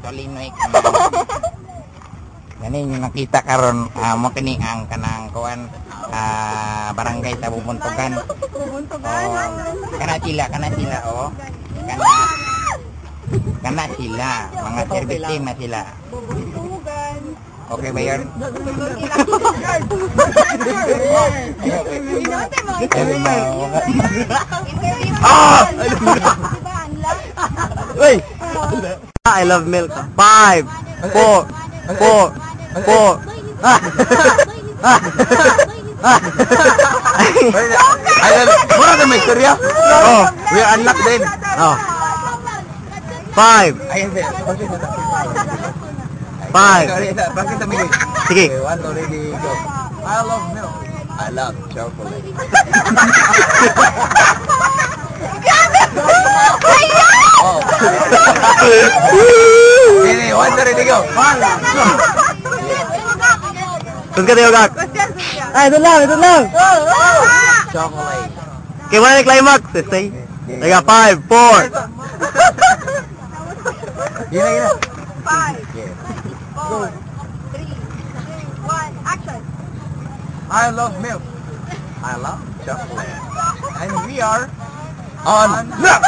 Tolinoy ka. Ganin yung nakita karon mo kini ang kanang kuan barangay sa Bubuntugan. Kana sila oh. Kana sila mga service team na sila. Okay ba yun? I love milk. 5, 4, 4. Mura na may istorya? Oh, we are unlocked din. oh. 5. 5. Bakit sa mili? Sige. Okay, 1 already go. I love milk. I love chocolate. Oh. Ini, 1 already go. Terus ka tayo, Gak. Ay, ito lang. Chocolate. Okay, wala na climax. Stay. Teka, 5, 4. Gina. 5, 4, 3, 1, action! I love milk. I love chocolate. And we are on milk.